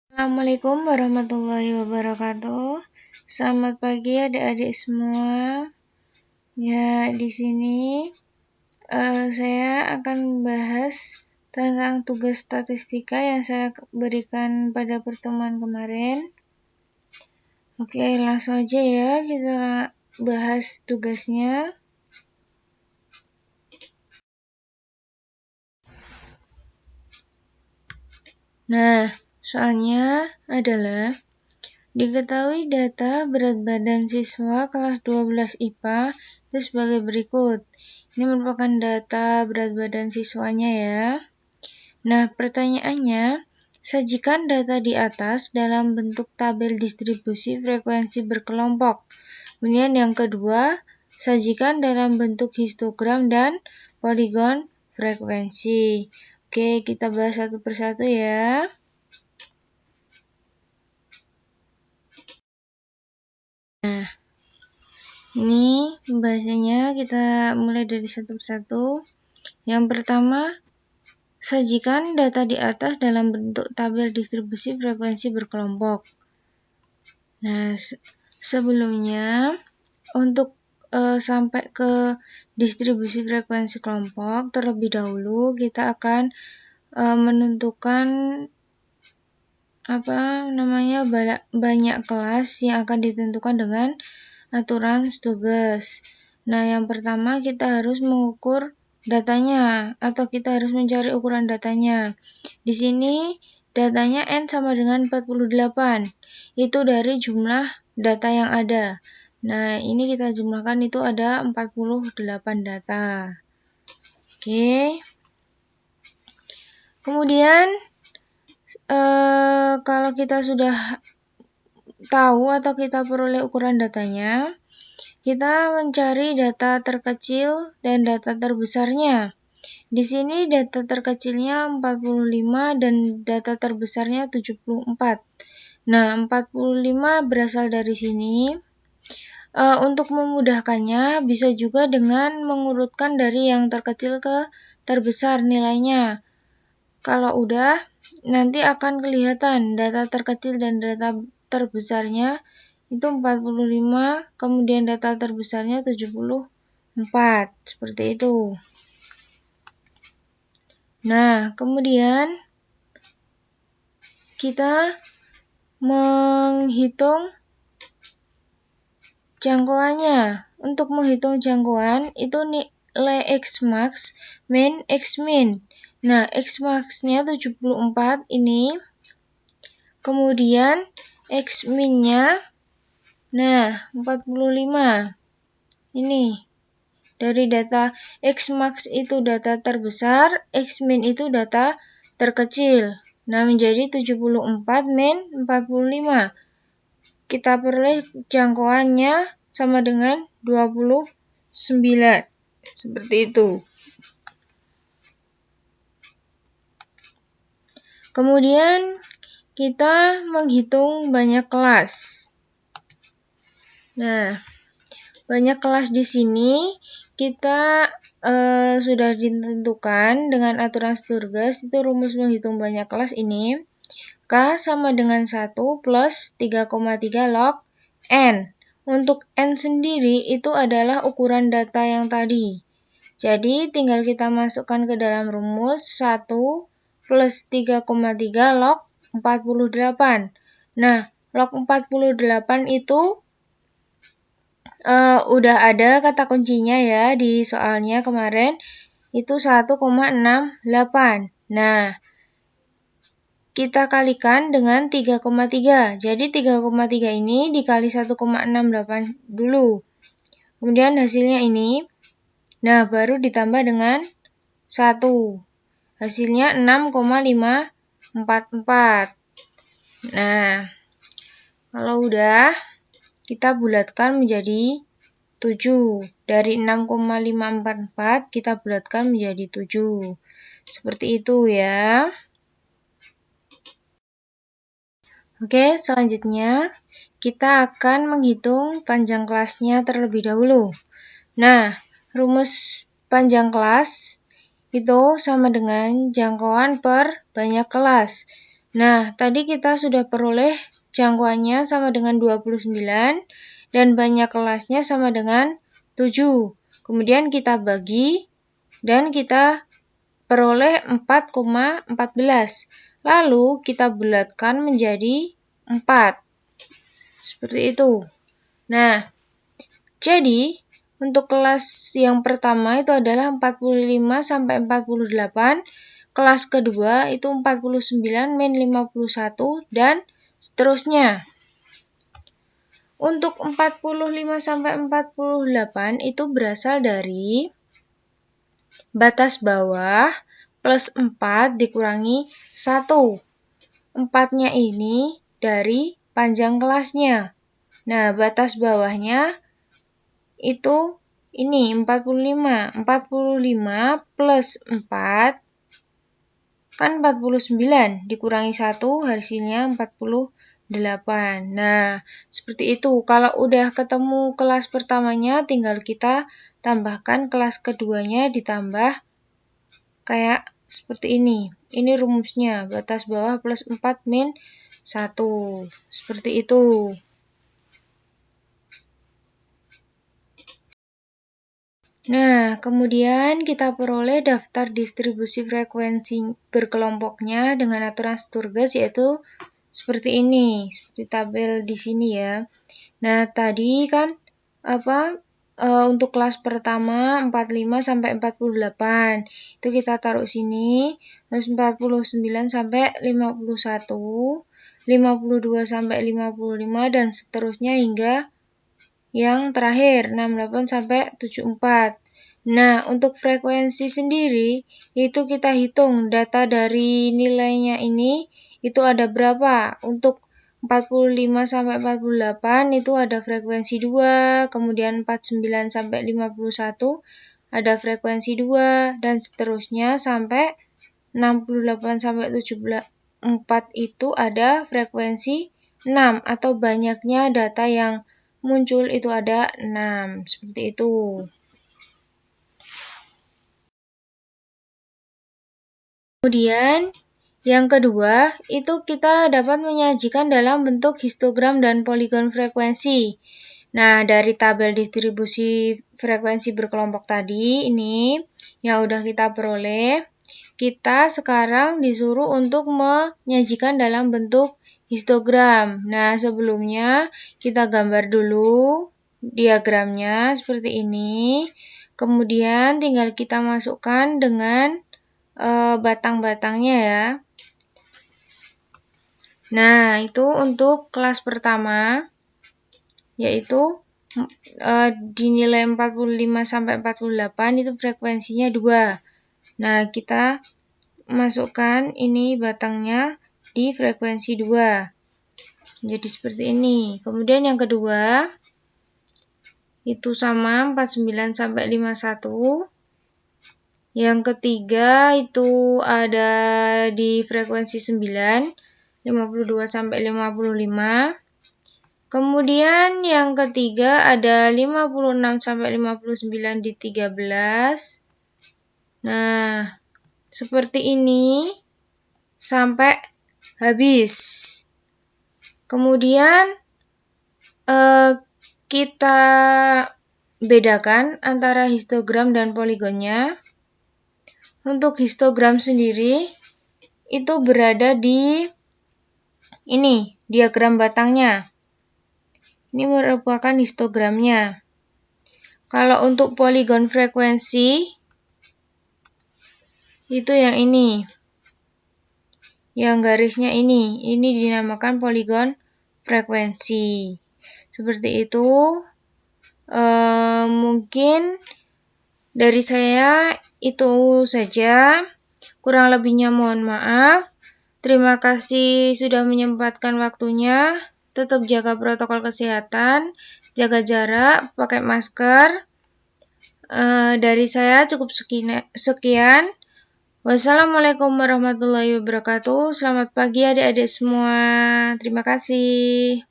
Assalamualaikum warahmatullahi wabarakatuh. Selamat pagi adik-adik semua. Ya, di sini saya akan membahas tentang tugas statistika yang saya berikan pada pertemuan kemarin. Oke, langsung aja ya kita bahas tugasnya. Nah, soalnya adalah diketahui data berat badan siswa kelas 12 IPA itu sebagai berikut. Ini merupakan data berat badan siswanya ya. Nah, pertanyaannya, sajikan data di atas dalam bentuk tabel distribusi frekuensi berkelompok. Kemudian yang kedua, sajikan dalam bentuk histogram dan poligon frekuensi. Oke, kita bahas satu persatu ya. Nah, ini pembahasannya kita mulai dari satu persatu. Yang pertama, sajikan data di atas dalam bentuk tabel distribusi frekuensi berkelompok. Nah, sebelumnya untuk sampai ke distribusi frekuensi kelompok, terlebih dahulu kita akan menentukan banyak kelas yang akan ditentukan dengan aturan Stokes. Nah, yang pertama kita harus mengukur datanya atau kita harus mencari ukuran datanya. Di sini datanya N sama dengan 48. Itu dari jumlah data yang ada. Nah, ini kita jumlahkan itu ada 48 data. Oke. Kemudian kalau kita sudah tahu atau kita peroleh ukuran datanya, kita mencari data terkecil dan data terbesarnya. Di sini data terkecilnya 45 dan data terbesarnya 74. Nah, 45 berasal dari sini. Untuk memudahkannya, bisa juga dengan mengurutkan dari yang terkecil ke terbesar nilainya. Kalau udah, nanti akan kelihatan data terkecil dan data terbesarnya itu 45, kemudian data terbesarnya 74, seperti itu. Nah, kemudian kita menghitung jangkauannya. Untuk menghitung jangkauan, itu nilai X-max, min, X-min. Nah, X-max-nya 74 ini. Kemudian X-min-nya, nah, 45. Ini. Dari data X-max itu data terbesar, X-min itu data terkecil. Nah, menjadi 74 min 45. Kita peroleh jangkauannya sama dengan 29. Seperti itu. Kemudian kita menghitung banyak kelas. Nah, banyak kelas di sini kita sudah ditentukan dengan aturan Sturges, itu rumus menghitung banyak kelas ini. K sama dengan 1 plus 3,3 log N. Untuk N sendiri itu adalah ukuran data yang tadi. Jadi tinggal kita masukkan ke dalam rumus 1 plus 3,3 log 48. Nah, log 48 itu udah ada kata kuncinya ya di soalnya kemarin. Itu 1,68. Nah, kita kalikan dengan 3,3. Jadi 3,3 ini dikali 1,68 dulu. Kemudian hasilnya ini. Nah, baru ditambah dengan 1. Hasilnya 6,544. Nah, kalau udah, kita bulatkan menjadi 7. Dari 6,544 kita bulatkan menjadi 7. Seperti itu ya. Oke, selanjutnya kita akan menghitung panjang kelasnya terlebih dahulu. Nah, rumus panjang kelas itu sama dengan jangkauan per banyak kelas. Nah, tadi kita sudah peroleh jangkauannya sama dengan 29 dan banyak kelasnya sama dengan 7. Kemudian kita bagi dan kita peroleh 4,14. Lalu kita bulatkan menjadi 4. Seperti itu. Nah, jadi untuk kelas yang pertama itu adalah 45 sampai 48. Kelas kedua itu 49 min 51 dan seterusnya. Untuk 45 sampai 48 itu berasal dari batas bawah plus 4 dikurangi 1. 4-nya ini dari panjang kelasnya. Nah, batas bawahnya itu ini 45. 45 plus 4 kan 49 dikurangi 1 hasilnya 48. Nah, seperti itu. Kalau udah ketemu kelas pertamanya tinggal kita tambahkan kelas keduanya ditambah kayak seperti ini. Ini rumusnya, batas bawah plus 4 min 1. Seperti itu. Nah, kemudian kita peroleh daftar distribusi frekuensi berkelompoknya dengan aturan Sturges, yaitu seperti ini, seperti tabel di sini ya. Nah, tadi kan untuk kelas pertama 45 sampai 48. Itu kita taruh sini, terus 49 sampai 51, 52 sampai 55 dan seterusnya hingga yang terakhir 68 sampai 74. Nah, untuk frekuensi sendiri itu kita hitung data dari nilainya ini itu ada berapa. Untuk 45 sampai 48 itu ada frekuensi 2, kemudian 49 sampai 51 ada frekuensi 2 dan seterusnya sampai 68 sampai 74 itu ada frekuensi 6 atau banyaknya data yang muncul itu ada 6, seperti itu. Kemudian yang kedua itu kita dapat menyajikan dalam bentuk histogram dan poligon frekuensi. Nah, dari tabel distribusi frekuensi berkelompok tadi ini yang udah kita peroleh, kita sekarang disuruh untuk menyajikan dalam bentuk histogram. Nah, sebelumnya kita gambar dulu diagramnya seperti ini. Kemudian tinggal kita masukkan dengan batang-batangnya ya. Nah, itu untuk kelas pertama, yaitu dinilai 45 sampai 48 itu frekuensinya 2. Nah, kita masukkan ini batangnya di frekuensi 2. Jadi seperti ini. Kemudian yang kedua itu sama 49 sampai 51. Yang ketiga itu ada di frekuensi 9, 52 sampai 55. Kemudian yang ketiga ada 56 sampai 59 di 13. Nah, seperti ini sampai habis. Kemudian kita bedakan antara histogram dan poligonnya. Untuk histogram sendiri itu berada di ini, diagram batangnya. Ini merupakan histogramnya. Kalau untuk poligon frekuensi itu yang ini. Yang garisnya ini dinamakan poligon frekuensi. Seperti itu. Mungkin dari saya itu saja. Kurang lebihnya mohon maaf. Terima kasih sudah menyempatkan waktunya. Tetap jaga protokol kesehatan, jaga jarak, pakai masker. Dari saya cukup sekian. Wassalamualaikum warahmatullahi wabarakatuh. Selamat pagi adik-adik semua. Terima kasih.